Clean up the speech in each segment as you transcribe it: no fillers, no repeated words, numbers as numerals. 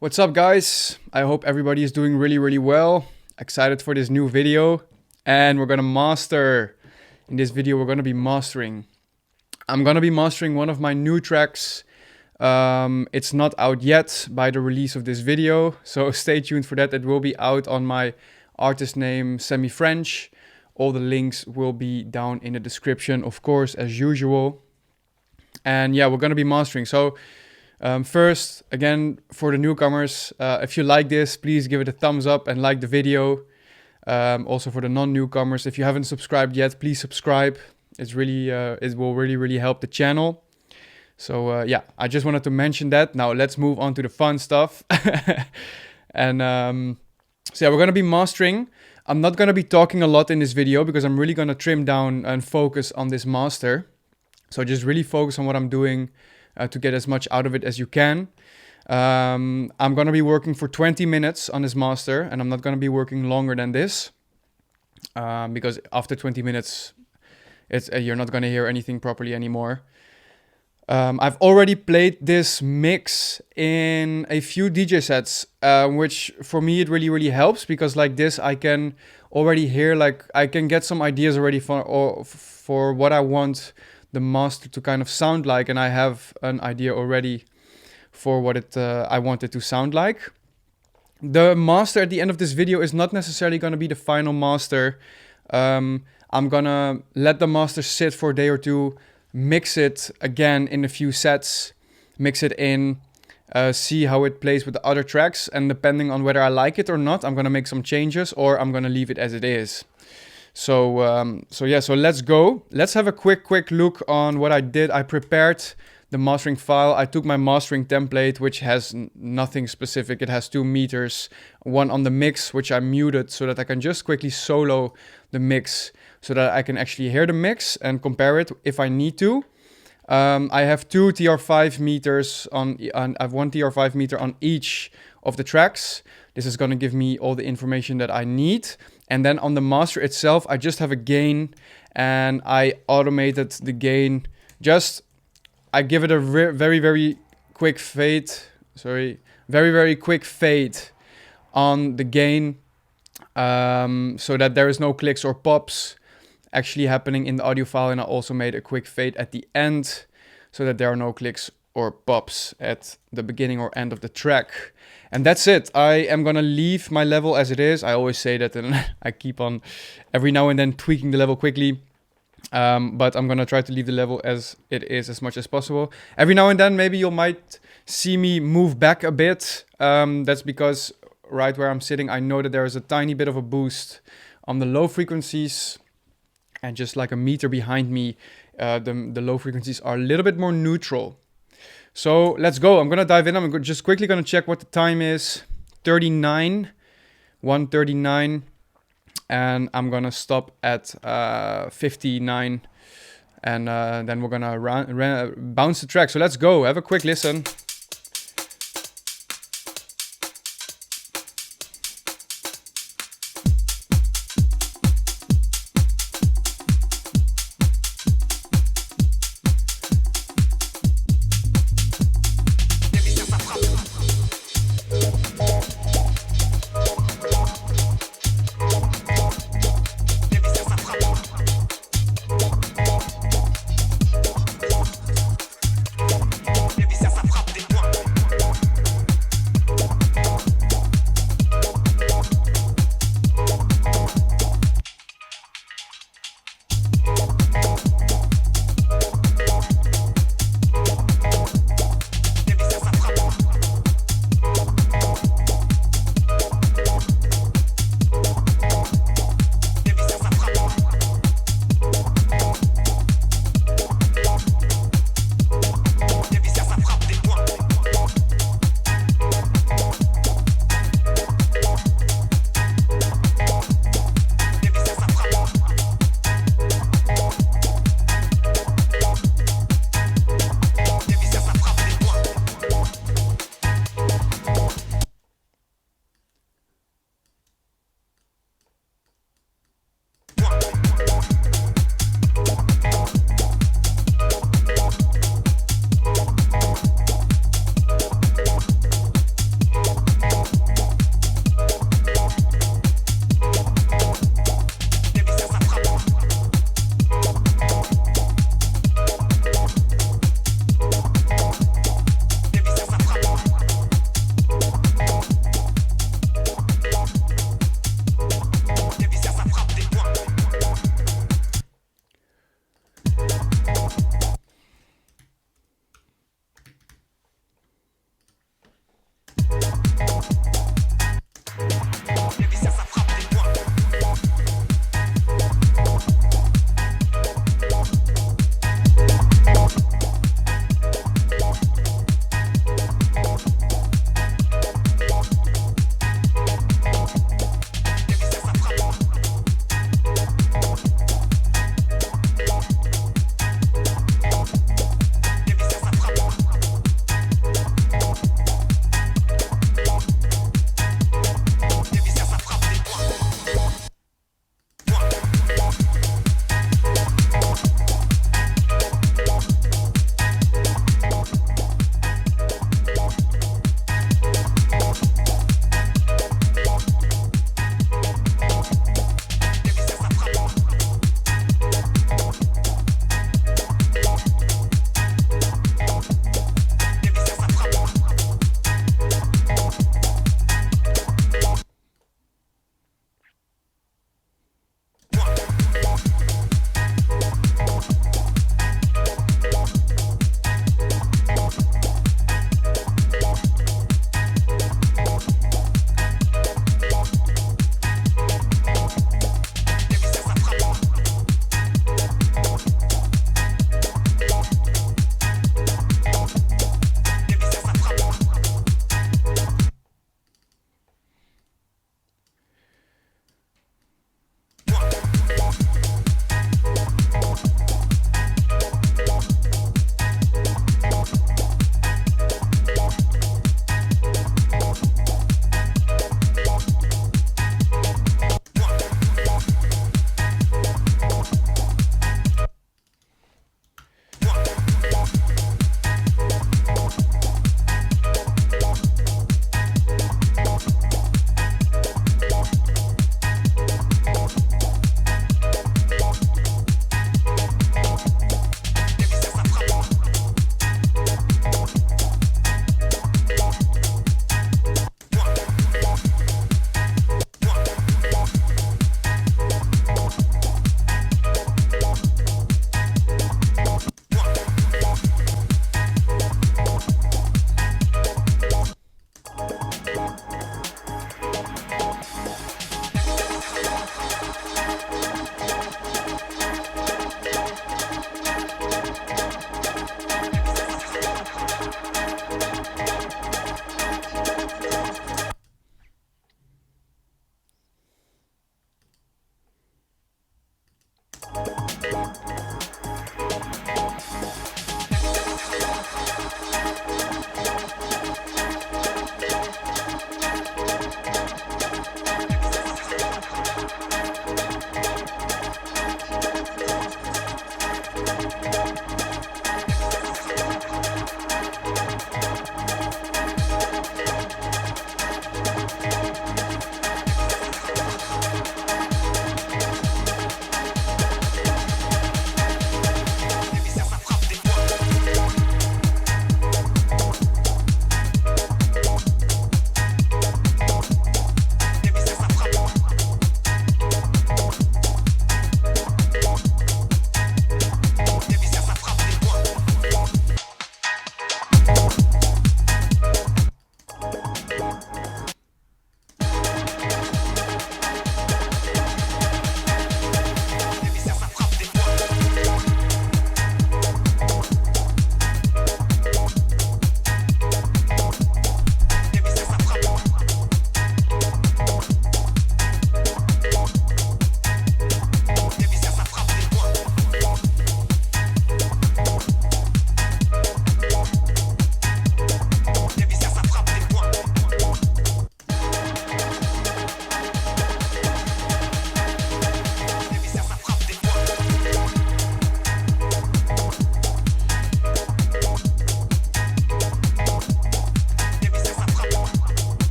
What's up, guys? I hope everybody is doing really well. Excited for this new video. And we're gonna master. In this video, we're gonna be mastering. I'm gonna be mastering one of my new tracks. It's not out yet by the release of this video, so stay tuned for that. It will be out on my artist name, SemiFrench. All the links will be down in the description, of course, as usual. And yeah, we're gonna be mastering. So first, again, for the newcomers, if you like this, please give it a thumbs up and like the video. Also for the non-newcomers, if you haven't subscribed yet, please subscribe. It's really, it will really help the channel. So yeah, I just wanted to mention that. Now let's move on to the fun stuff. And so yeah, we're gonna be mastering. I'm not gonna be talking a lot in this video because I'm really gonna trim down and focus on this master. So just really focus on what I'm doing to get as much out of it as you can. I'm gonna be working for 20 minutes on this master, and I'm not gonna be working longer than this because after 20 minutes, you're not gonna hear anything properly anymore. I've already played this mix in a few DJ sets, which for me it really helps because like this I can already hear, like I can get some ideas already for what I want the master to kind of sound like, and I have an idea already for what I want it to sound like. The master at the end of this video is not necessarily going to be the final master. I'm gonna let the master sit for a day or two, mix it again in a few sets, mix it in, see how it plays with the other tracks, and depending on whether I like it or not, I'm gonna make some changes or I'm gonna leave it as it is. So yeah, so let's go. Let's have a quick look on what I did. I prepared the mastering file. I took my mastering template, which has nothing specific. It has 2 meters, one on the mix, which I muted so that I can just quickly solo the mix so that I can actually hear the mix and compare it if I need to. I have 2 TR5 meters I have 1 TR5 meter on each of the tracks. This is going to give me all the information that I need. And then on the master itself, I just have a gain, and I automated the gain. I give it a very quick fade. Very quick fade on the gain, so that there is no clicks or pops actually happening in the audio file. And I also made a quick fade at the end so that there are no clicks or pops at the beginning or end of the track. And that's it. I am gonna leave my level as it is. I always say that, and I keep on every now and then tweaking the level quickly. But I'm gonna try to leave the level as it is as much as possible. Every now and then, maybe you might see me move back a bit. That's because right where I'm sitting, I know that there is a tiny bit of a boost on the low frequencies. And just like a meter behind me, the low frequencies are a little bit more neutral. So let's go. I'm going to dive in. I'm just quickly going to check what the time is. 1:39. And I'm going to stop at 59. And then we're going to bounce the track. So let's go. Have a quick listen.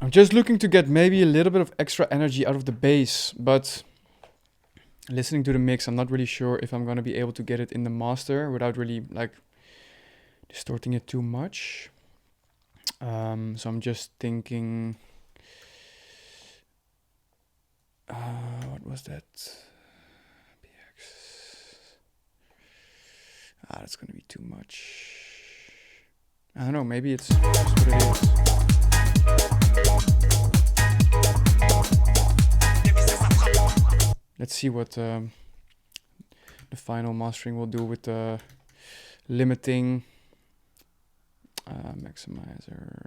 I'm just looking to get maybe a little bit of extra energy out of the bass, but listening to the mix, I'm not really sure if I'm gonna be able to get it in the master without really like distorting it too much. So I'm just thinking, what was that? BX. That's gonna be too much. I don't know, maybe it's just what it is. Let's see what the final mastering will do with the limiting maximizer.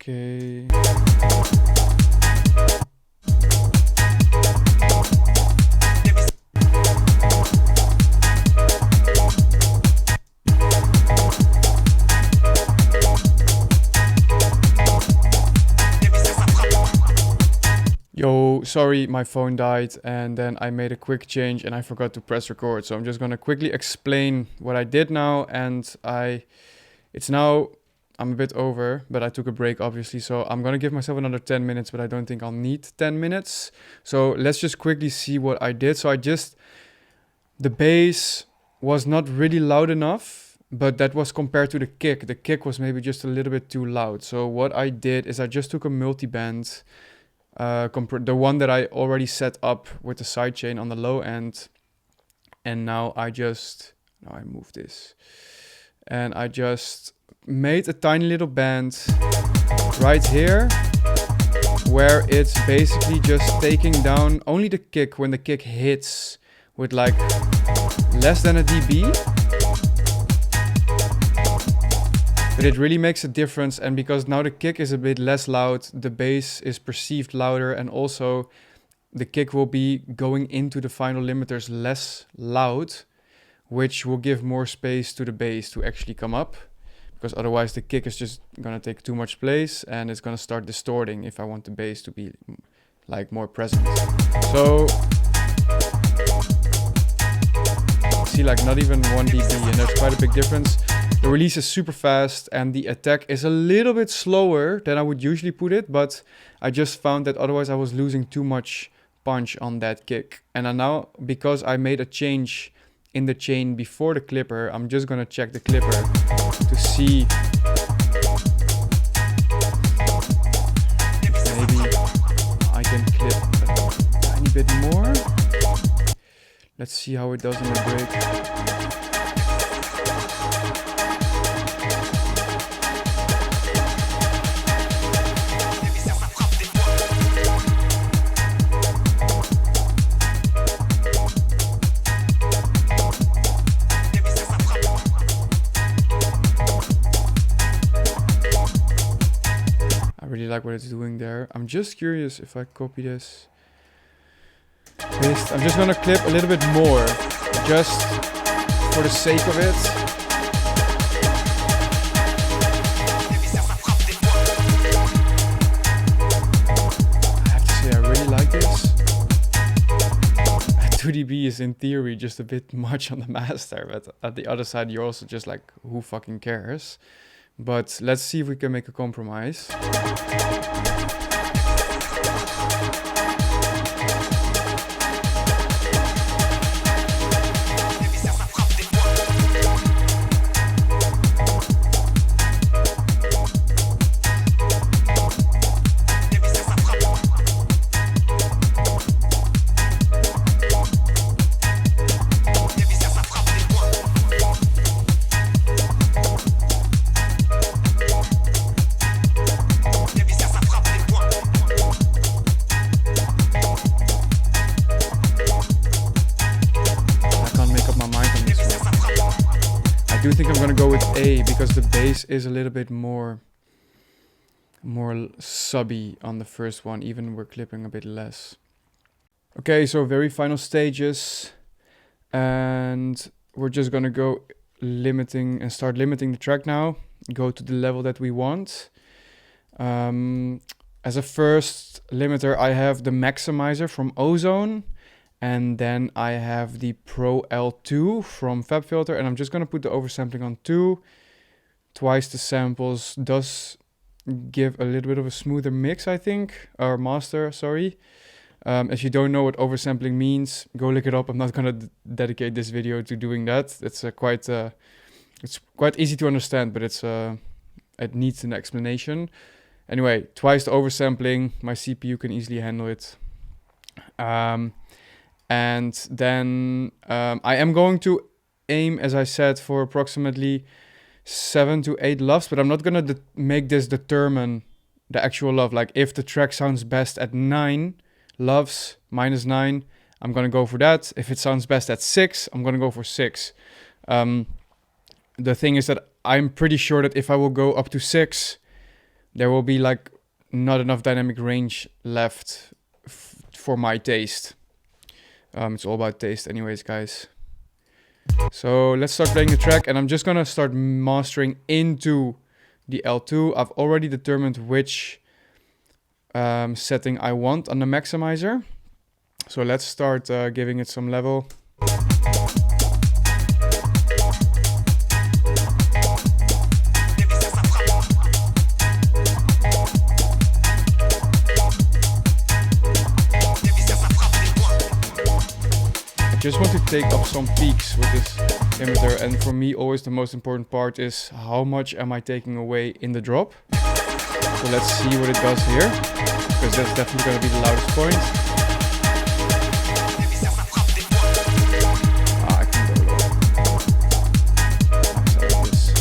Okay. Yo, sorry, my phone died and then I made a quick change and I forgot to press record. So I'm just gonna quickly explain what I did now, and I'm a bit over, but I took a break obviously. So I'm gonna give myself another 10 minutes, but I don't think I'll need 10 minutes. So let's just quickly see what I did. So the bass was not really loud enough, but that was compared to the kick. The kick was maybe just a little bit too loud. So what I did is I just took a multiband, the one that I already set up with the sidechain on the low end, and now I move this, and I just made a tiny little band right here where it's basically just taking down only the kick when the kick hits with like less than a dB. But it really makes a difference, and because now the kick is a bit less loud, the bass is perceived louder, and also the kick will be going into the final limiters less loud, which will give more space to the bass to actually come up, because otherwise the kick is just gonna take too much place and it's gonna start distorting if I want the bass to be like more present. So see, like not even 1 dB, and there's quite a big difference. The release is super fast and the attack is a little bit slower than I would usually put it, but I just found that otherwise I was losing too much punch on that kick. And now, because I made a change in the chain before the clipper, I'm just gonna check the clipper to see if maybe I can clip a tiny bit more. Let's see how it does in the break. Like what it's doing there. I'm just curious if I copy this, paste. I'm just gonna clip a little bit more, just for the sake of it. I have to say I really like this. 2 dB is in theory just a bit much on the master, but at the other side you're also just like, who fucking cares? But let's see if we can make a compromise. think I'm gonna go with A because the bass is a little bit more subby on the first one, even we're clipping a bit less. Okay, so very final stages, and we're just gonna go limiting and start limiting the track now. Go to the level that we want. As a first limiter, I have the maximizer from Ozone, and then I have the Pro L2 from FabFilter, and I'm just gonna put the oversampling on 2. Twice the samples does give a little bit of a smoother mix, I think, or master, sorry. If you don't know what oversampling means, go look it up. I'm not gonna dedicate this video to doing that. It's quite easy to understand, but it needs an explanation. Anyway, twice the oversampling, my CPU can easily handle it. And then I am going to aim, as I said, for approximately 7 to 8 loves, but I'm not gonna make this determine the actual love. Like if the track sounds best at 9 loves, -9, I'm gonna go for that. If it sounds best at 6, I'm gonna go for 6. The thing is that I'm pretty sure that if I will go up to 6, there will be like not enough dynamic range left for my taste. It's all about taste anyways, guys. So let's start playing the track, and I'm just gonna start mastering into the L2. I've already determined which setting I want on the maximizer. So let's start giving it some level. Just want to take up some peaks with this limiter, and for me always the most important part is how much am I taking away in the drop. So let's see what it does here, because that's definitely going to be the loudest point. I can go low. Nice, I like this.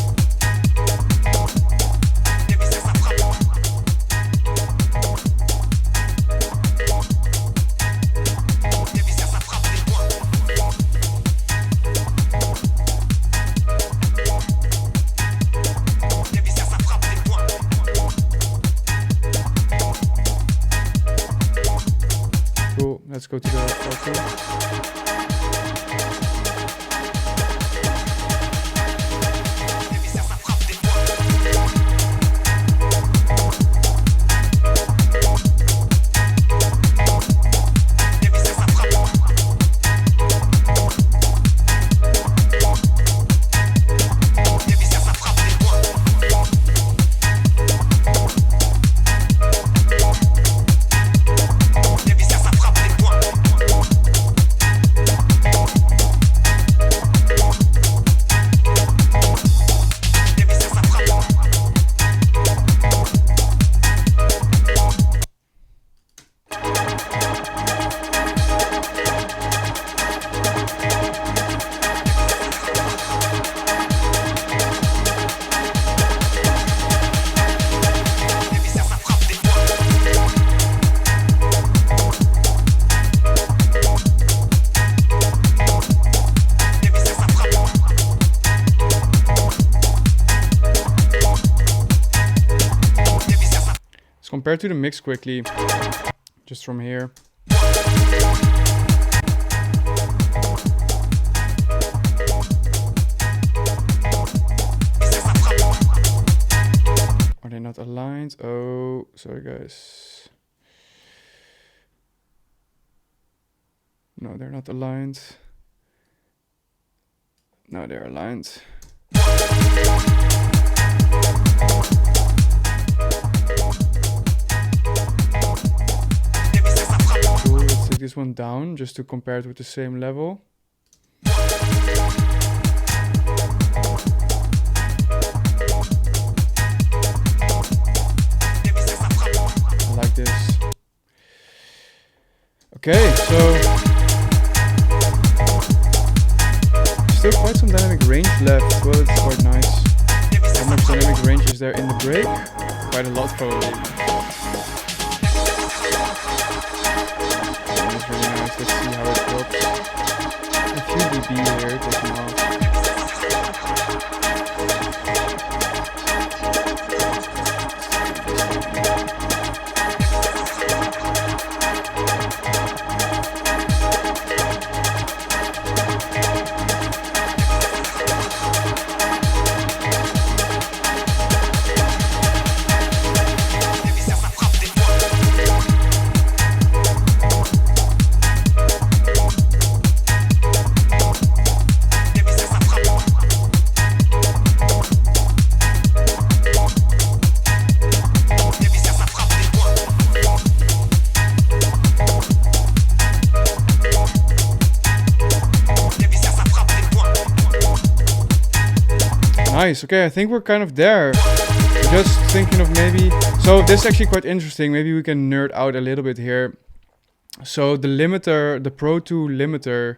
Let's go to the L2. Compare to the mix quickly, just from here. Are they not aligned? Oh, sorry guys. No, they're not aligned. No, they're aligned. This one down just to compare it with the same level. I like this. Okay, so still quite some dynamic range left. Well, it's quite nice. How much dynamic range is there in the break? Quite a lot probably. Really nice. Let's see how it drops. A few dB here, taking off. nice. Okay, I think we're kind of there. Just thinking of maybe... So this is actually quite interesting. Maybe we can nerd out a little bit here. So the limiter, the Pro 2 limiter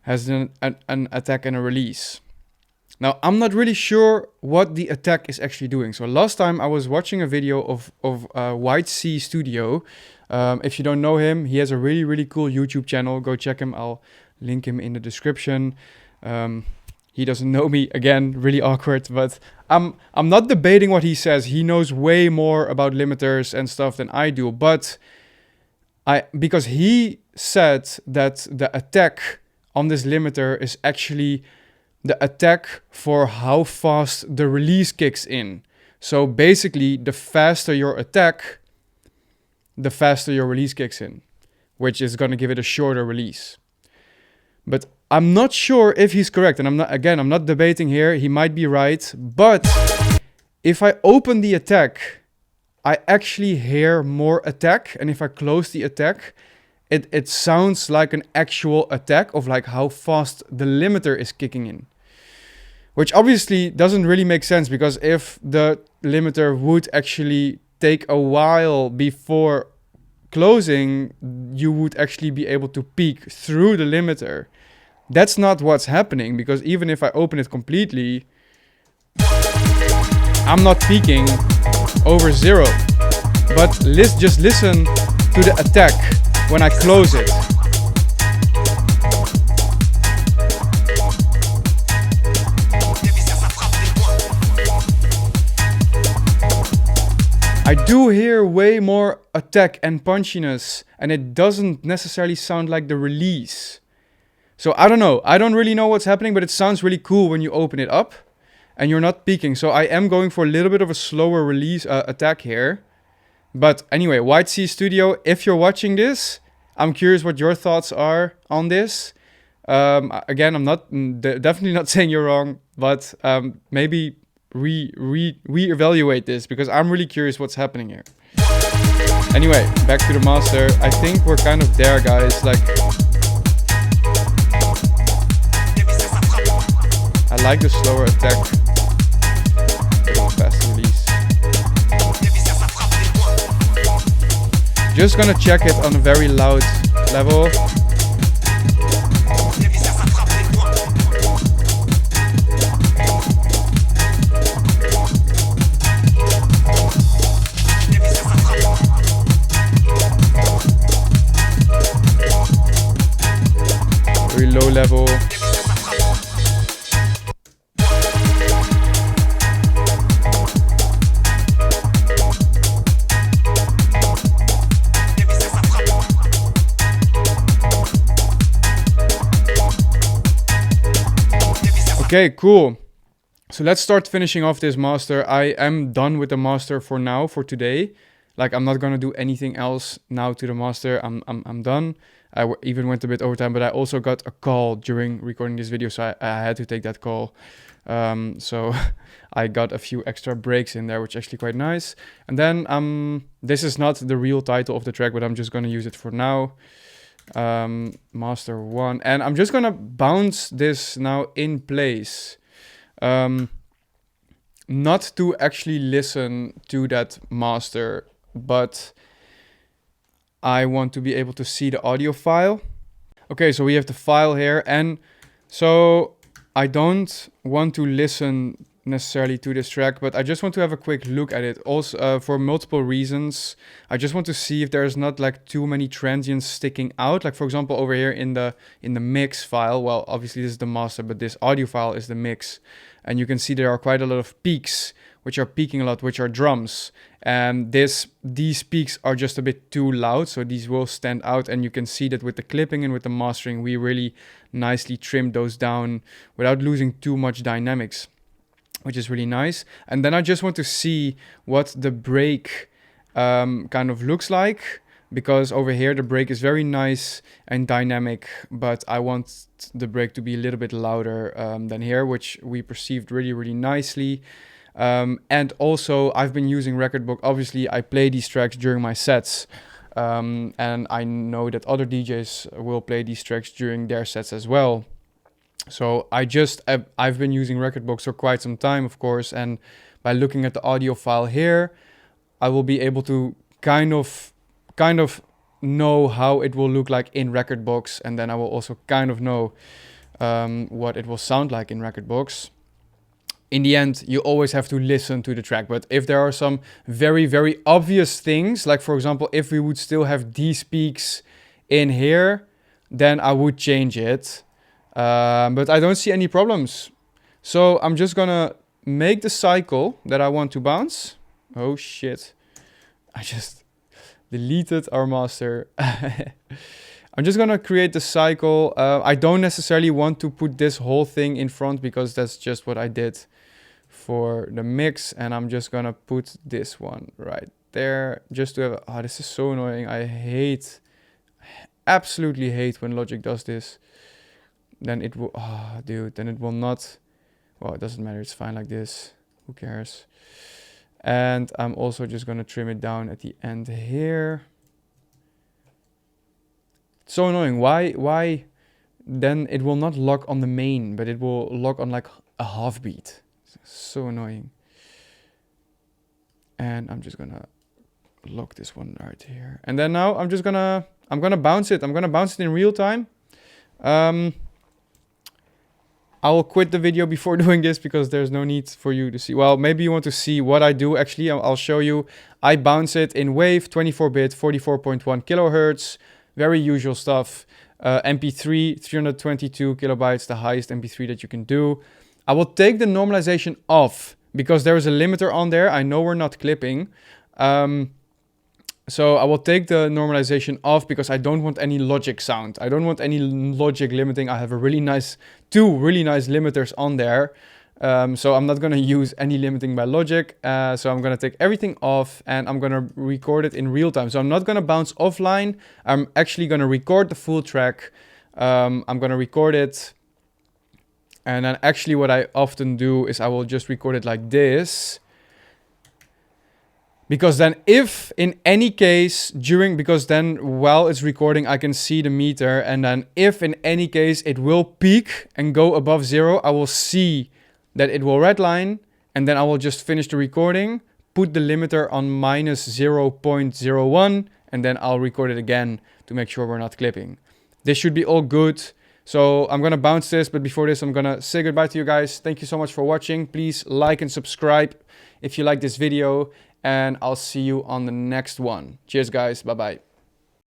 has an attack and a release. Now, I'm not really sure what the attack is actually doing. So last time I was watching a video of White Sea Studio. If you don't know him, he has a really, really cool YouTube channel. Go check him. I'll link him in the description. He doesn't know me, again, really awkward, but I'm not debating what he says. He knows way more about limiters and stuff than I do, but because he said that the attack on this limiter is actually the attack for how fast the release kicks in. So basically, the faster your attack, the faster your release kicks in, which is going to give it a shorter release. But I'm not sure if he's correct, and I'm not debating here. He might be right, but if I open the attack, I actually hear more attack, and if I close the attack, it sounds like an actual attack of like how fast the limiter is kicking in. Which obviously doesn't really make sense, because if the limiter would actually take a while before closing, you would actually be able to peek through the limiter. That's not what's happening, because even if I open it completely, I'm not peaking over 0. But just listen to the attack when I close it. I do hear way more attack and punchiness, and it doesn't necessarily sound like the release. So I don't know. I don't really know what's happening, but it sounds really cool when you open it up and you're not peaking. So I am going for a little bit of a slower release attack here. But anyway, White Sea Studio, if you're watching this, I'm curious what your thoughts are on this. Again, I'm not definitely not saying you're wrong, but maybe re-evaluate this, because I'm really curious what's happening here. Anyway, back to the master. I think we're kind of there, guys. Like, I like the slower attack. A little faster release. Just gonna check it on a very loud level. Very low level. Okay, cool. So let's start finishing off this master. I am done with the master for now, for today. Like, I'm not gonna do anything else now to the master. I'm done. I even went a bit over time, but I also got a call during recording this video, so I had to take that call. So I got a few extra breaks in there, which is actually quite nice. And then this is not the real title of the track, but I'm just gonna use it for now. Master 1, and I'm just gonna bounce this now in place, not to actually listen to that master, but I want to be able to see the audio file. Okay, so we have the file here, and so I don't want to listen necessarily to this track, but I just want to have a quick look at it. Also, for multiple reasons. I just want to see if there's not like too many transients sticking out. Like, for example, over here in the mix file. Well, obviously this is the master, but this audio file is the mix, and you can see there are quite a lot of peaks, which are peaking a lot, which are drums. And these peaks are just a bit too loud, so these will stand out. And you can see that with the clipping and with the mastering, we really nicely trimmed those down without losing too much dynamics, which is really nice. And then I just want to see what the break kind of looks like, because over here the break is very nice and dynamic, but I want the break to be a little bit louder than here, which we perceived really, really nicely. And also, I've been using Recordbook. Obviously, I play these tracks during my sets, and I know that other DJs will play these tracks during their sets as well. So I've been using Rekordbox for quite some time, of course, and by looking at the audio file here, I will be able to kind of know how it will look like in Rekordbox, and then I will also kind of know what it will sound like in Rekordbox. In the end, you always have to listen to the track, but if there are some very, very obvious things, like for example, if we would still have these peaks in here, then I would change it. But I don't see any problems. So I'm just gonna make the cycle that I want to bounce. Oh shit. I just deleted our master. I'm just gonna create the cycle. I don't necessarily want to put this whole thing in front because that's just what I did for the mix. And I'm just gonna put this one right there just to have, oh, this is so annoying. Absolutely hate when Logic does this. Then it will, oh dude, then it will not, well, it doesn't matter, it's fine like this, who cares. And I'm also just gonna trim it down at the end here. It's so annoying, why then it will not lock on the main, but it will lock on like a half beat. It's so annoying. And I'm just gonna lock this one right here. And then now I'm gonna bounce it. I'm gonna bounce it in real time. I will quit the video before doing this because there's no need for you to see. Well, maybe you want to see what I do. Actually, I'll show you. I bounce it in wave, 24-bit, 44.1 kilohertz. Very usual stuff. MP3, 322 kilobytes, the highest MP3 that you can do. I will take the normalization off because there is a limiter on there. I know we're not clipping. So I will take the normalization off because I don't want any Logic sound. I don't want any Logic limiting. I have a two really nice limiters on there. So I'm not going to use any limiting by Logic. So I'm going to take everything off and I'm going to record it in real time. So I'm not going to bounce offline. I'm actually going to record the full track. I'm going to record it. And then actually what I often do is I will just record it like this. Because then if in any case because then while it's recording, I can see the meter. And then if in any case it will peak and go above 0, I will see that it will redline. And then I will just finish the recording, put the limiter on minus 0.01, and then I'll record it again to make sure we're not clipping. This should be all good. So I'm going to bounce this, but before this, I'm going to say goodbye to you guys. Thank you so much for watching. Please like and subscribe if you like this video. And I'll see you on the next one. Cheers, guys. Bye-bye.